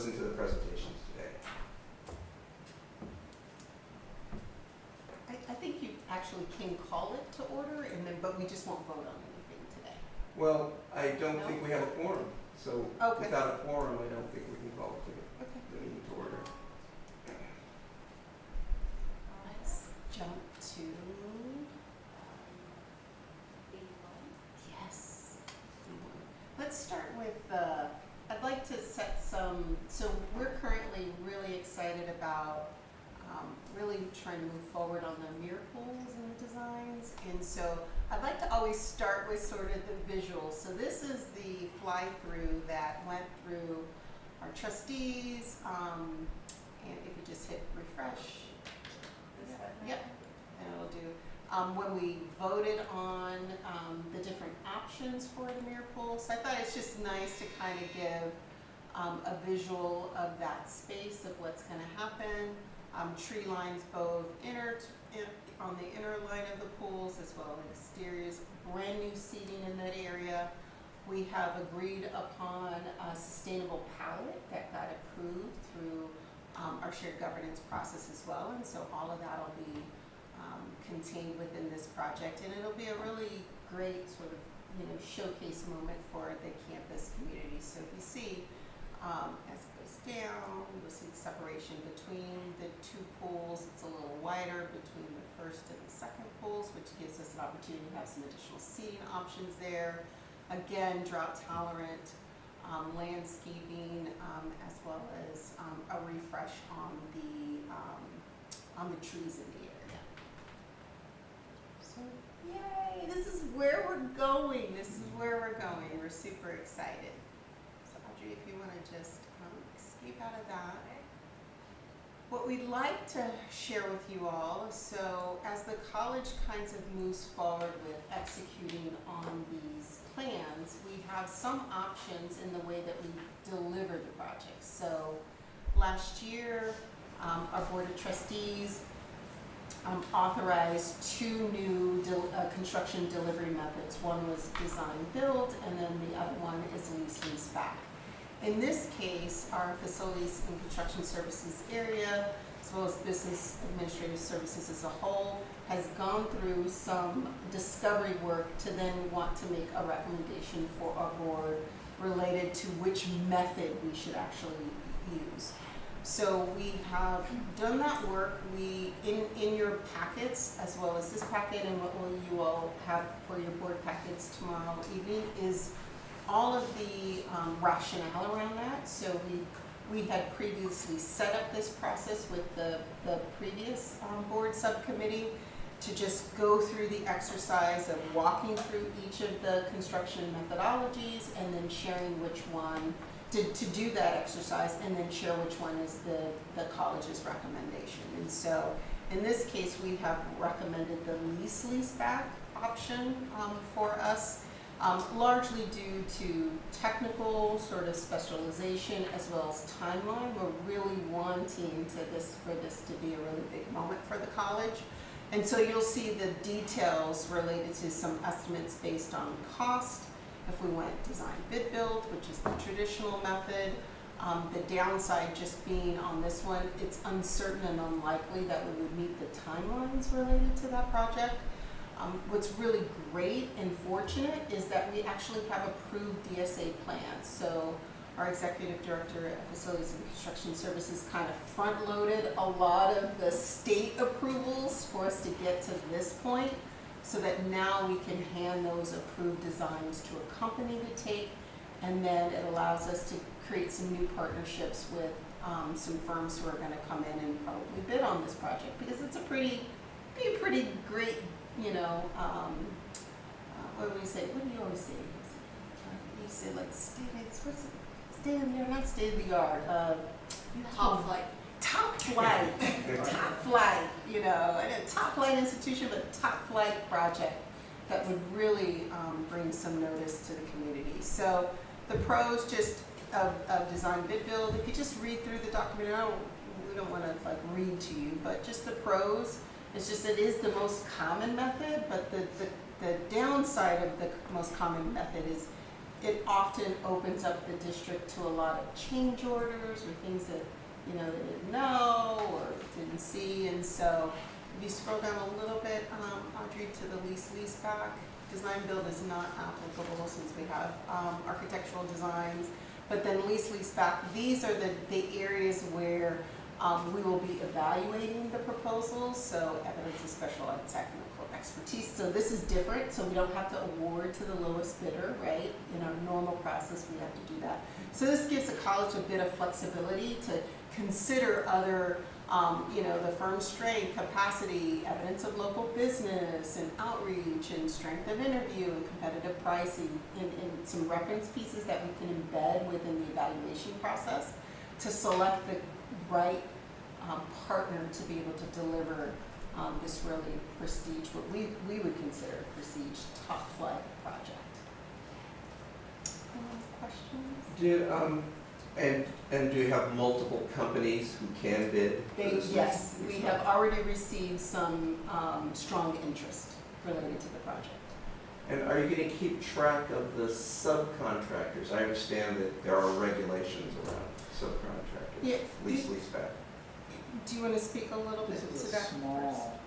listen to the presentations today. I think you actually can call it to order, and then, but we just won't vote on anything today. Well, I don't No? think we have a quorum, so Okay. without a quorum, I don't think we can call it Okay. the meeting to order. Let's jump to, yes. Let's start with, I'd like to set some, so we're currently really excited about really trying to move forward on the mirror pools and the designs. And so I'd like to always start with sort of the visuals. So this is the fly-through that went through our trustees, and if you just hit refresh, yep, and it'll do. When we voted on the different options for the mirror pool, so I thought it's just nice to kind of give a visual of that space of what's going to happen. Tree lines both on the inner line of the pools as well as exteriors. Brand new seating in that area. We have agreed upon a sustainable palette that got approved through our shared governance process as well, and so all of that will be contained within this project, and it'll be a really great sort of showcase moment for the campus community. So if you see as it goes down, you'll see the separation between the two pools. It's a little wider between the first and the second pools, which gives us an opportunity to have some additional seating options there. Again, drought tolerant landscaping, as well as a refresh on the trees in the area. So yay, this is where we're going. We're super excited. So Audrey, if you want to just escape out of that. What we'd like to share with you all, so as the college kinds of moves forward with executing on these plans, we have some options in the way that we deliver the project. So last year, our Board of Trustees authorized 2 new construction delivery methods. One was design build, and then the other one is lease back. In this case, our facilities and construction services area, as well as business administrative services as a whole, has gone through some discovery work to then want to make a recommendation for our board related to which method we should actually use. So we have done that work. In your packets, as well as this packet and what you all have for your board packets tomorrow evening, is all of the rationale around that. So we had previously set up this process with the previous board subcommittee to just go through the exercise of walking through each of the construction methodologies and then sharing which one, to do that exercise and then share which one is the college's recommendation. And so in this case, we have recommended the lease back option for us. Largely due to technical sort of specialization as well as timeline. We're really wanting for this to be a really big moment for the college. And so you'll see the details related to some estimates based on cost. If we went design bid build, which is the traditional method, the downside just being on this one, it's uncertain and unlikely that we would meet the timelines related to that project. What's really great and fortunate is that we actually have approved DSA plans. So our executive director of facilities and construction services kind of front loaded a lot of the state approvals for us to get to this point, so that now we can hand those approved designs to a company to take, and then it allows us to create some new partnerships with some firms who are going to come in and probably bid on this project, because it's a pretty great, what do we say? What do you always say? You say like state of the art, not state of the art. Top flight. Top flight, top flight. And a top flight institution, but top flight project that would really bring some notice to the community. So the pros just of design bid build. If you just read through the document, we don't want to like read to you, but just the pros. It's just it is the most common method, but the downside of the most common method is it often opens up the district to a lot of change orders or things that, you know, they didn't know or didn't see. And so if you scroll down a little bit, Audrey, to the lease back, design build is not applicable since we have architectural designs. But then lease back, these are the areas where we will be evaluating the proposals, so evidence of special ed technical expertise. So this is different, so we don't have to award to the lowest bidder, right? In our normal process, we have to do that. So this gives the college a bit of flexibility to consider other, you know, the firm's strength, capacity, evidence of local business and outreach and strength of interview and competitive pricing and some reference pieces that we can embed within the evaluation process to select the right partner to be able to deliver this really prestige, what we would consider a prestige top flight project. Any questions? And do you have multiple companies who can bid? for this? Yes, we have already received some strong interest related to the project. And are you going to keep track of the subcontractors? I understand that there are regulations around subcontractors. Yeah. Lease back. Do you want to speak a little bit to that This is first? a small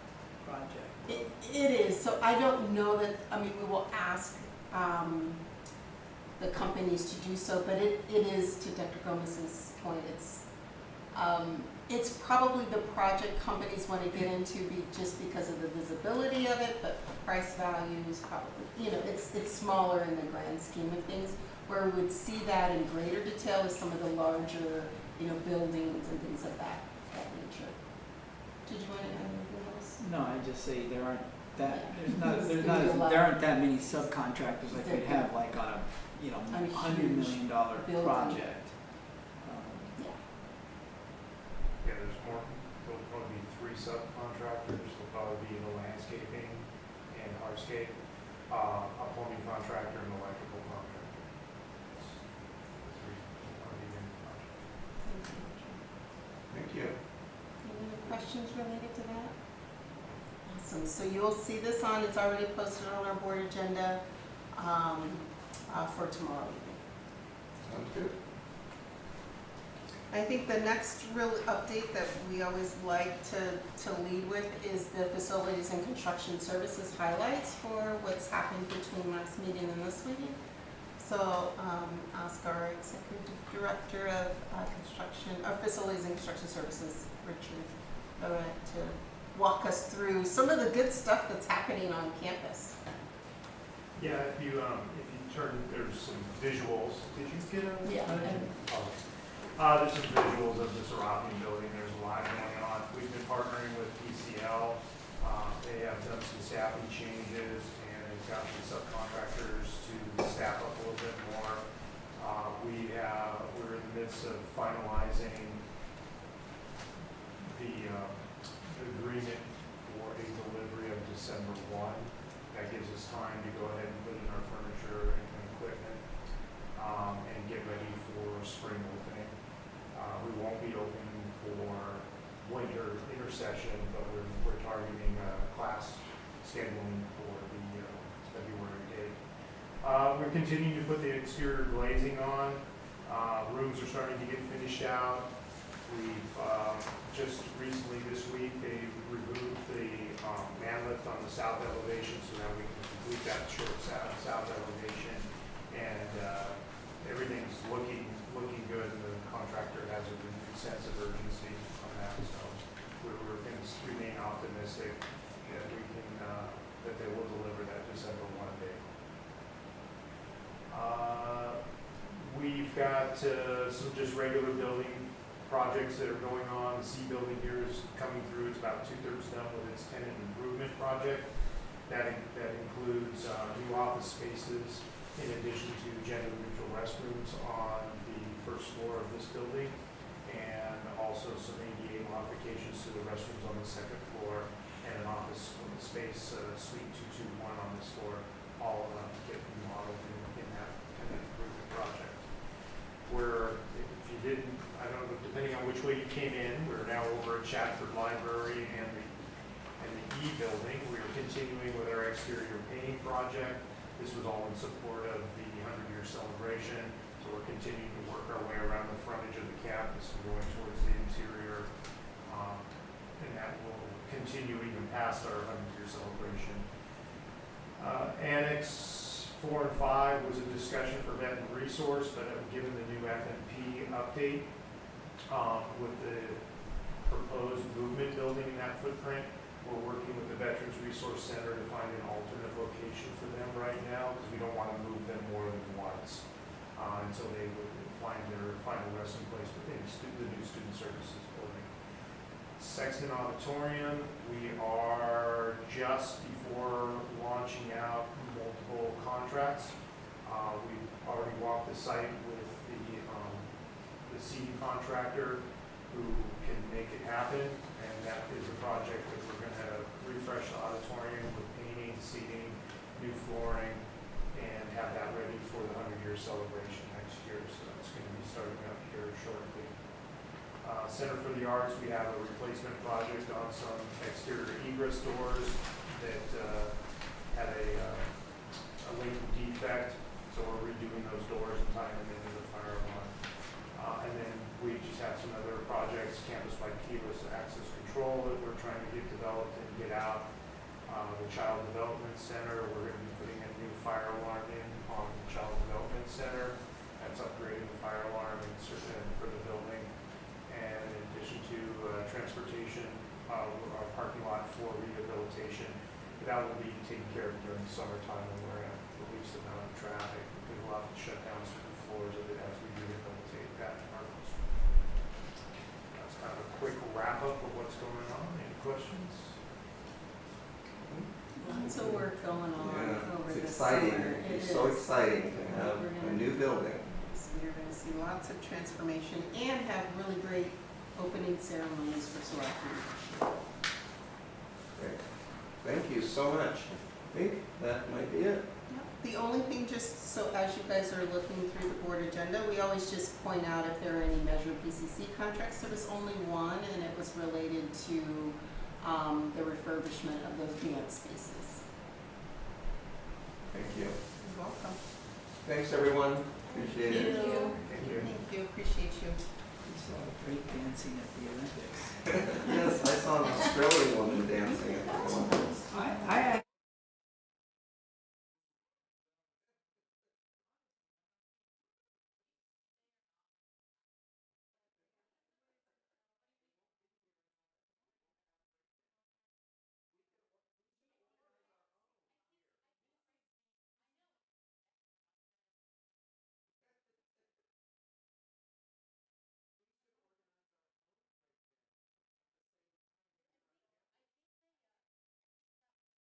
project. It is, so I don't know that, I mean, we will ask the companies to do so, but it is, to Dr. Gomez's point, it's probably the project companies want to get into just because of the visibility of it, but the price value is probably, you know, it's smaller in the grand scheme of things. Where we would see that in greater detail is some of the larger, you know, buildings and things of that nature. Did you want to add anything else? No, I just say there aren't that, Yeah. there aren't that many subcontractors like we'd have like on a, you know, On a $100 huge million building. project. Yeah. Yeah, there'll probably be 3 subcontractors. There'll probably be the landscaping and hardscape, a plumbing contractor and electrical contractor. It's 3 probably in the project. Thank you. Any other questions related to that? Awesome, so you'll see this on, it's already posted on our board agenda for tomorrow evening. Sounds good. I think the next real update that we always like to lead with is the facilities and construction services highlights for what's happened between last meeting and this meeting. So ask our Executive Director of Facilities and Construction Services, Richard Lorette, to walk us through some of the good stuff that's happening on campus. Yeah, if you turn, there's some visuals. Did you get a? Yeah. There's some visuals of the Serapian building. There's a lot going on. We've been partnering with PCL. They have done some staffing changes and they've got the subcontractors to staff up a little bit more. We're in the midst of finalizing the agreement for a delivery of December 1. That gives us time to go ahead and put in our furniture and equipment and get ready for spring opening. We won't be open for winter intersession, but we're targeting class scheduling for the February date. We're continuing to put the exterior glazing on. Rooms are starting to get finished out. We've just recently this week, they removed the man lift on the south elevation, so now we can complete that short south elevation. And everything's looking good, and the contractor has a renewed sense of urgency on that. So we're going to remain optimistic that we can that they will deliver that December 1 date. We've got some just regular building projects that are going on. The C building here is coming through. It's about 2/3 done with its tenant improvement project. That includes new office spaces in addition to gender neutral restrooms on the first floor of this building, and also some ADA modifications to the restrooms on the second floor, and an office space, suite 221 on this floor, all get remodeled in that tenant improvement project. If you didn't, I don't know, depending on which way you came in, we're now over at Chatford Library and the E building. We are continuing with our exterior painting project. This was all in support of the 100-year celebration continuing to work our way around the frontage of the campus and going towards the interior. And that will continue even past our 100-year celebration. Annex 4 and 5 was a discussion for vet and resource, but given the new FNP update, with the proposed movement building in that footprint, we're working with the Veterans Resource Center to find an alternate location for them right now, because we don't want to move them more than once, until they would find their final resting place within the new student services building. Sexton Auditorium, we are just before launching out multiple contracts. We've already walked the site with the seating contractor who can make it happen, and that is a project that we're going to refresh the auditorium with painting, seating, new flooring, and have that ready for the 100-year celebration next year. So that's going to be starting up here shortly. Center for the Arts, we have a replacement project on some exterior egress doors that had a latent defect, so we're redoing those doors and tying them into the fire alarm. And then we just have some other projects, campus-wide keyless access control that we're trying to get developed and get out. The Child Development Center, we're going to be putting a new fire alarm in on the Child Development Center. That's upgrading the fire alarm and for the building. And in addition to transportation, our parking lot for rehabilitation, that will be taken care of during the summertime when we're at the least amount of traffic, because we'll have to shut down certain floors of it as we rehabilitate that parking lot. That's kind of a quick wrap up of what's going on. Any questions? Lots of work going on over It's the exciting. summer. It It's so is. exciting to have a new building. So you're going to see lots of transformation and have really great opening ceremonies for selectmen. Great. Thank you so much. I think that might be it. The only thing, just so as you guys are looking through the board agenda, we always just point out if there are any Measure PCC contracts. There was only one, and it was related to the refurbishment of those dance spaces. Thank you. You're welcome. Thanks, everyone. Appreciate it. Thank you. Thank you, appreciate you. We saw great dancing at the Olympics. Yes, I saw an Australian woman dancing at the Olympics. I